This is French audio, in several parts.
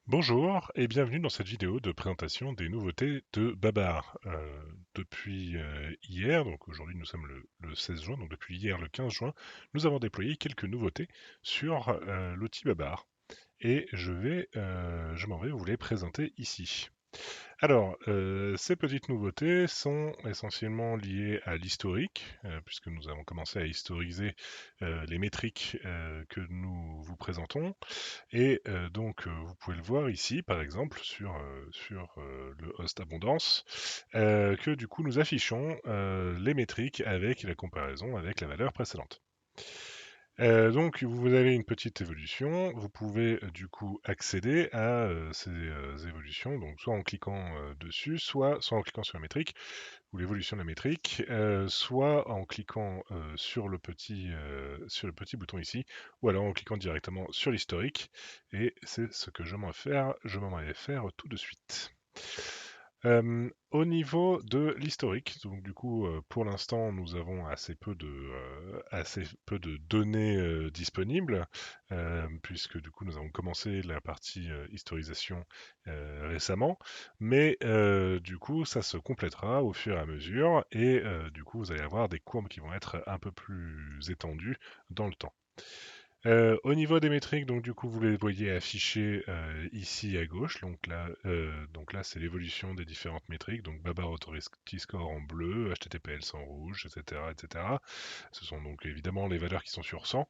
Bonjour et bienvenue dans cette vidéo de présentation des nouveautés de Babar. Depuis hier, donc aujourd'hui nous sommes le 16 juin, donc depuis hier le 15 juin, nous avons déployé quelques nouveautés sur l'outil Babar. Et je m'en vais vous les présenter ici. Alors, ces petites nouveautés sont essentiellement liées à l'historique, puisque nous avons commencé à historiser les métriques que nous vous présentons. Et donc, vous pouvez le voir ici, par exemple, sur le host abondance, que du coup, nous affichons les métriques avec la comparaison avec la valeur précédente. Donc, vous avez une petite évolution. Vous pouvez du coup accéder à ces évolutions, donc soit en cliquant dessus, soit en cliquant sur la métrique ou l'évolution de la métrique, soit en cliquant sur le petit bouton ici, ou alors en cliquant directement sur l'historique. Et c'est ce que je m'en vais faire tout de suite. Au niveau de l'historique, donc du coup, pour l'instant, nous avons assez peu de données disponibles, puisque du coup, nous avons commencé la partie historisation récemment, mais du coup, ça se complétera au fur et à mesure, et du coup, vous allez avoir des courbes qui vont être un peu plus étendues dans le temps. Au niveau des métriques, donc du coup, vous les voyez affichées ici à gauche. Donc là, c'est l'évolution des différentes métriques. Donc Babar Authority Score en bleu, HTTPS en rouge, etc., etc. Ce sont donc évidemment les valeurs qui sont sur 100.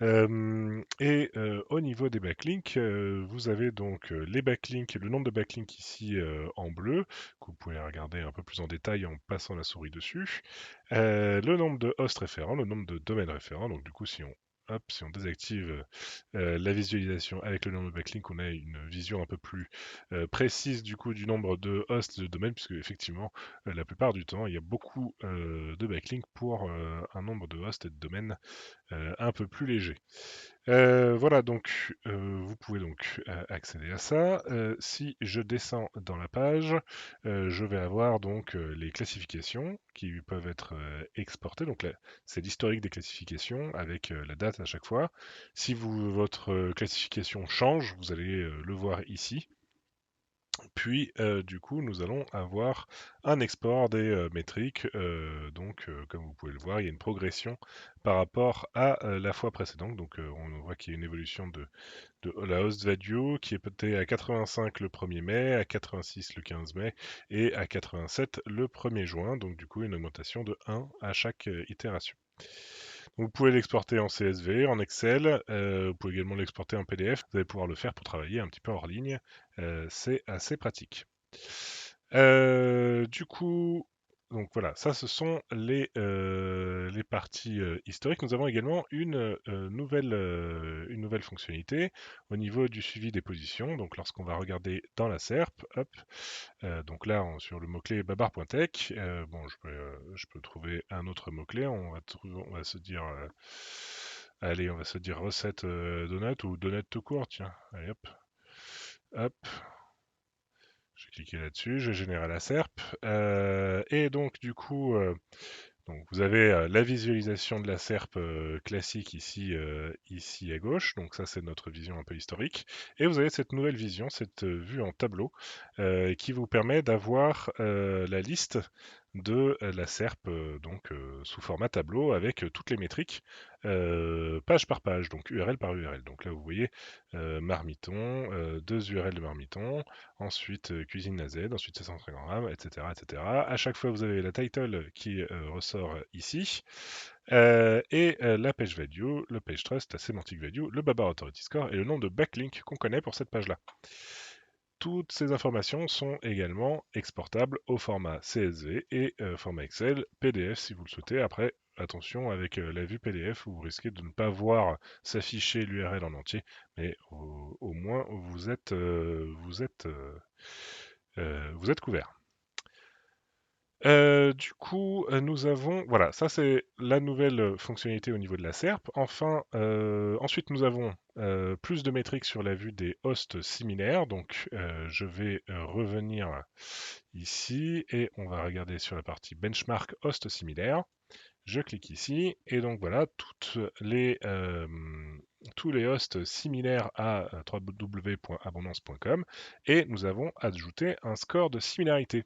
Au niveau des backlinks, vous avez donc les backlinks, le nombre de backlinks ici en bleu, que vous pouvez regarder un peu plus en détail en passant la souris dessus. Le nombre de hosts référents, le nombre de domaines référents. Donc du coup, si on désactive la visualisation avec le nombre de backlinks, on a une vision un peu plus précise du coup du nombre de hosts de domaines, puisque effectivement, la plupart du temps, il y a beaucoup de backlinks pour un nombre de hosts et de domaines un peu plus léger. Voilà, donc vous pouvez donc accéder à ça. Si je descends dans la page, je vais avoir donc les classifications qui peuvent être exportées. Donc là, c'est l'historique des classifications avec la date à chaque fois. Si votre classification change, vous allez le voir ici. Puis, du coup, nous allons avoir un export des métriques. Donc, comme vous pouvez le voir, il y a une progression par rapport à la fois précédente. Donc, on voit qu'il y a une évolution de la host value qui est peut-être à 85 le 1er mai, à 86 le 15 mai et à 87 le 1er juin. Donc, du coup, une augmentation de 1 à chaque itération. Vous pouvez l'exporter en CSV, en Excel, vous pouvez également l'exporter en PDF. Vous allez pouvoir le faire pour travailler un petit peu hors ligne. C'est assez pratique. Du coup, donc voilà, ça ce sont les parties historiques. Nous avons également une nouvelle fonctionnalité au niveau du suivi des positions. Donc lorsqu'on va regarder dans la SERP, hop, donc là sur le mot-clé babar.tech, bon je peux trouver un autre mot-clé, on va se dire allez, on va se dire recette donut ou donut tout court, tiens, allez hop, hop, je vais cliquer là-dessus, je génère la SERP. Et donc, du coup, donc vous avez la visualisation de la SERP classique ici à gauche. Donc ça, c'est notre vision un peu historique. Et vous avez cette nouvelle vision, cette vue en tableau, qui vous permet d'avoir la liste de la SERP sous format tableau avec toutes les métriques page par page, donc URL par URL. Donc là, vous voyez Marmiton, deux URL de Marmiton, ensuite cuisine AZ, ensuite 750 grammes, etc., etc. À chaque fois, vous avez la title qui ressort ici, la page value, le page trust, la semantic value, le Babar Authority Score et le nombre de backlinks qu'on connaît pour cette page-là. Toutes ces informations sont également exportables au format CSV et format Excel, PDF si vous le souhaitez. Après, attention, avec la vue PDF, vous risquez de ne pas voir s'afficher l'URL en entier, mais au moins vous êtes couvert. Du coup, nous avons, voilà, ça c'est la nouvelle fonctionnalité au niveau de la SERP. Enfin, ensuite nous avons plus de métriques sur la vue des hosts similaires. Donc, je vais revenir ici et on va regarder sur la partie benchmark host similaire. Je clique ici et donc voilà, tous les hosts similaires à www.abondance.com et nous avons ajouté un score de similarité.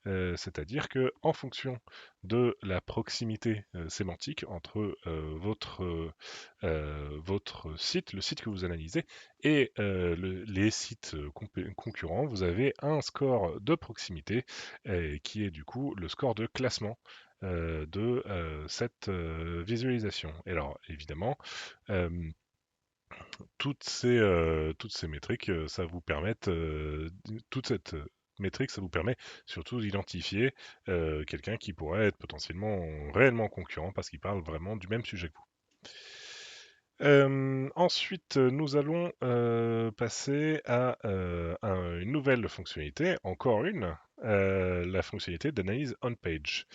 C'est-à-dire que en fonction de la proximité sémantique entre votre site, le site que vous analysez, et les sites concurrents, vous avez un score de proximité qui est du coup le score de classement de cette visualisation. Et alors évidemment, euh, toutes ces métriques, ça vous permettent, toute cette métrique, ça vous permet surtout d'identifier quelqu'un qui pourrait être potentiellement réellement concurrent parce qu'il parle vraiment du même sujet que vous. Ensuite, nous allons passer à une nouvelle fonctionnalité, encore une, la fonctionnalité d'analyse on-page.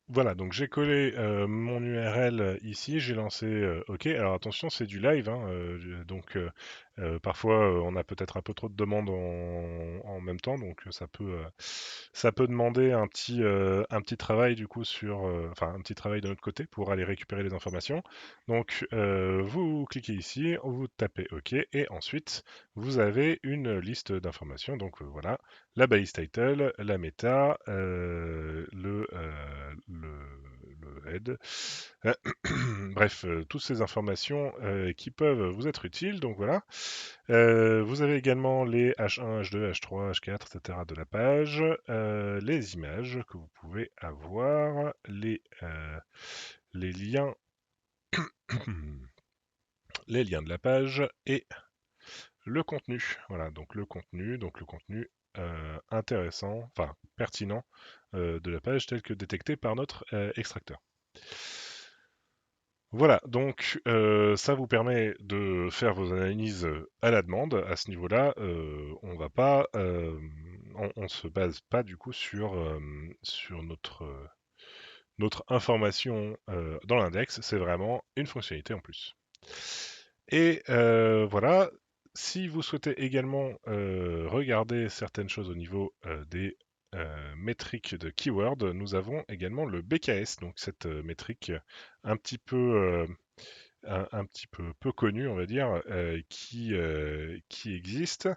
Voilà, donc j'ai collé mon URL ici, j'ai lancé OK. Alors attention, c'est du live, hein, donc parfois on a peut-être un peu trop de demandes en même temps, donc ça peut demander un petit travail du coup enfin un petit travail de notre côté pour aller récupérer les informations. Donc vous cliquez ici, vous tapez OK, et ensuite vous avez une liste d'informations. Donc voilà, la balise title, la méta, le head. Bref, toutes ces informations qui peuvent vous être utiles. Donc voilà. Vous avez également les H1, H2, H3, H4, etc. de la page, les images que vous pouvez avoir, les liens, les liens de la page et le contenu. Voilà, donc le contenu intéressant, enfin pertinent de la page tel que détecté par notre extracteur. Voilà, donc ça vous permet de faire vos analyses à la demande. À ce niveau-là, on va pas, on se base pas du coup sur notre information dans l'index. C'est vraiment une fonctionnalité en plus. Et voilà, si vous souhaitez également regarder certaines choses au niveau des métriques de keyword, nous avons également le BKS, donc cette métrique un petit peu, un petit peu connue, on va dire, qui existe.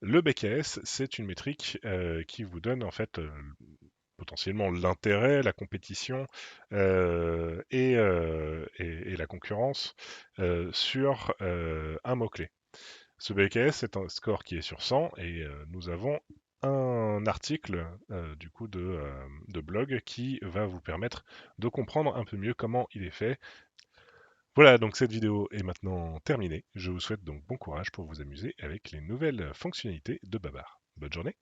Le BKS, c'est une métrique qui vous donne en fait potentiellement l'intérêt, la compétition et la concurrence sur un mot-clé. Ce BKS est un score qui est sur 100 et nous avons un article du coup de blog qui va vous permettre de comprendre un peu mieux comment il est fait. Voilà, donc cette vidéo est maintenant terminée. Je vous souhaite donc bon courage pour vous amuser avec les nouvelles fonctionnalités de Babar. Bonne journée.